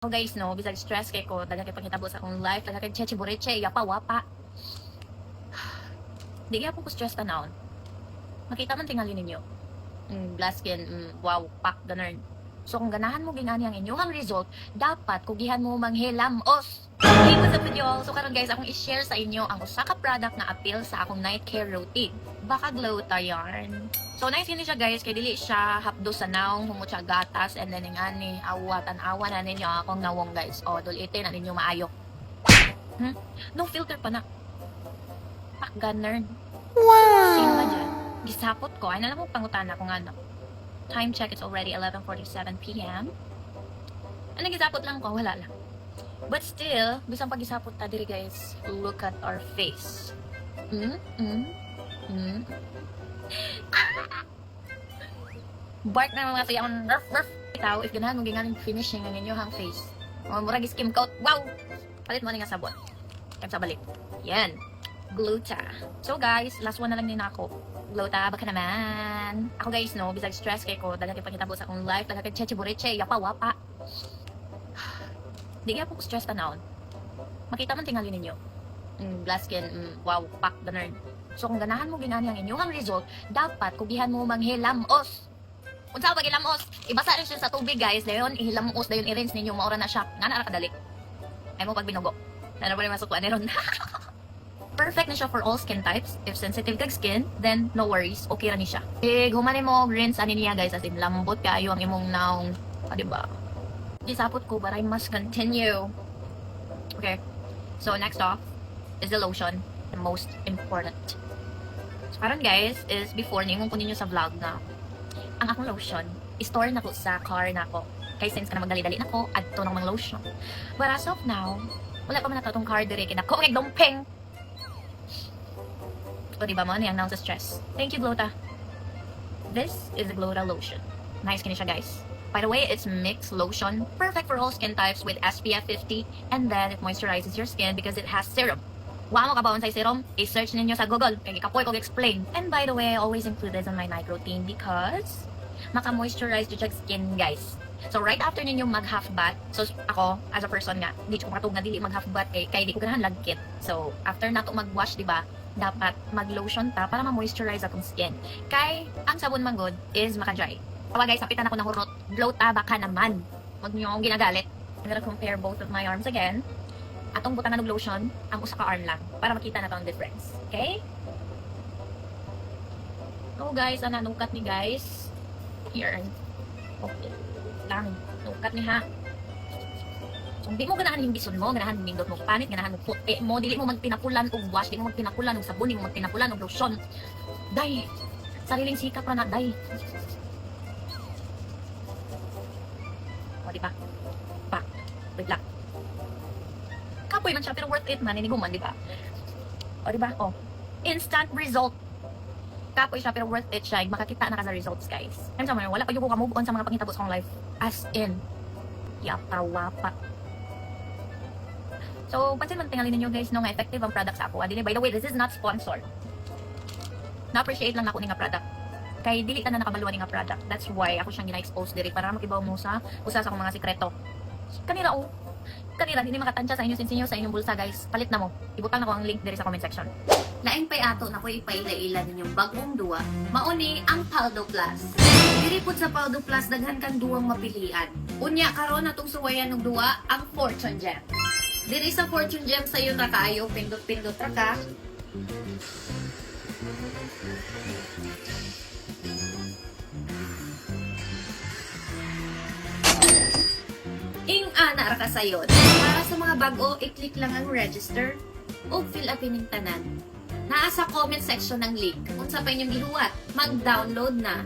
So guys, no, bisag stress kay ko, talaga pagkitabo sa akong life, talaga cheche bureche, yapa wapa. Di kaya po ko stress tanawon. Makita man tingali ninyo. Glass skin, wow, pak, ganun. So kung ganahan mo gingani ang inyong result, dapat kugihan mo manghilamos. Hey, what's up with you all? So karon guys, akong i-share sa inyo ang usa ka product na appeal sa akong night care routine. Baka glow ta yarn. So nice yun siya guys, kay dili siya hapdo sa naong, humot siya gatas, and then ingani, awatan-awa na ninyo akong nawong guys. O, dulitin na ninyo maayo. No filter pa na. Pak, ganern. Wow! Sino ba dyan? Gisapot ko. Ay, nalang mo pangutana kung ano. Time check, it's already 11:47 p.m. Ano, gisapot lang ko? Wala lang. But still, bisang pag-isapot ta diri guys, look at our face. Bark na mga siya ang nerf. Itaw, if ganahan mong ginganing finishing ang inyong face. Murag skim coat. Wow! Palit mo nga sabon. Kaya sa balik. Yan. Gluta. So guys, last one na lang din ako. Gluta, baka naman. Ako guys, no, bisag stress kay ko, talaga pagkitabo sa akong life, talaga cheche bureche, yapa wapa. Di kaya po ko stress tanawon. Makita man tingali ninyo. Glass skin, wow, pak, ganun. So kung ganahan mo ginani ang inyong result, dapat kugihan mo manghilamos. Unsa ba hilamos? Ibasa rin siya sa tubig guys, dayon ihilamos, dayon i-rinse ninyo, maura na siya. Nga na kadali. Ay mo pag binugo. Ano ba rin masukuan ni ron? Perfect na siya for all skin types. If sensitive kag skin, then no worries, okay ra ni siya. Humanin mo rinse ani niya guys, as in lambot kaayo ang imong naong, diba? Isapot ko, but I must continue. Okay. So next off is the lotion, the most important. So karon guys, is before ninyo kunin nyo sa vlog na ang akong lotion, store na ko sa car na ko. Kay since ka na magdali-dali na ko, add to ng mga lotion. But as of now, wala pa man na itong car dire kinako kay dumping. O diba mo, niyang sa stress. Thank you, Glota. This is the Glota lotion. Nice kini siya, guys. By the way, it's mixed lotion. Perfect for all skin types with SPF 50. And then, it moisturizes your skin because it has serum. Wa mo kabaon sa serum? I-search ninyo sa Google. Kaya kapoy ko explain. And by the way, I always include this in my night routine because maka-moisturize your skin, guys. So, right after ninyo mag-half bath, so ako, as a person nga, di ko makatug na dili mag-half bath kay di ko ganahan lagkit. So, after na to mag-wash, diba, dapat mag-lotion ta para ma-moisturize akong skin. Kay, ang sabon man good is maka-dry. Kawa guys, napitan ako ng hurot. Glow ta, baka naman. Wag niyo akong ginagalit. I'm gonna compare both of my arms again. Atong butangan ng lotion, ang usa ka arm lang. Para makita na to ang difference. Okay? Oh guys, ana nukat ni guys. Here. Okay. Lang. Nukat ni ha. So, hindi mo ganahan yung bison mo, ganahan yung nindot mo panit, ganahan mo puti mo, dili mo magpinapulan og wash, dili mo magpinapulan og sabon, dili mo magpinapulan og lotion. Day, sariling sikap ra na, day. O, diba? Pa, wait lang. Kapoy man siya, pero worth it man, iniguman, diba? O, diba? O, instant result. Kapoy siya, pero worth it siya. Makakita na ka sa results, guys. I'm sorry, wala pa yung move on sa mga pangitabo sa akong life. As in, yapawapa. So, pansin man tingali ninyo guys, no, nga effective ang product sa ako. Dili, by the way, this is not sponsored. Na-appreciate lang ako ni nga product. Kay dili ta na nakabaluan ni nga product. That's why ako siyang gina-expose diri para makibaw mo sa usa sa akong mga sikreto. Kanira oh. Kanira hindi makatansya sa inyo sinsinyo sa inyong bulsa guys. Palit na mo. Ibutang na ko ang link diri sa comment section. Laing pay ato na ko ipaila-ila ninyong bagong duwa. Mauni ang Paldo Plus. Diri pud sa Paldo Plus daghan kang duwang mapilian. Unya karon natong suwayan og duwa ang Fortune Gem. Diri sa Fortune Gem sayo ta kaayo pindot-pindot ra ka. Ing ana ra ka sayon. Para sa mga bago, i-click lang ang register o fill upin ning tanan. Naa sa comment section ng link. Unsa pa inyong gihuwat, mag-download na.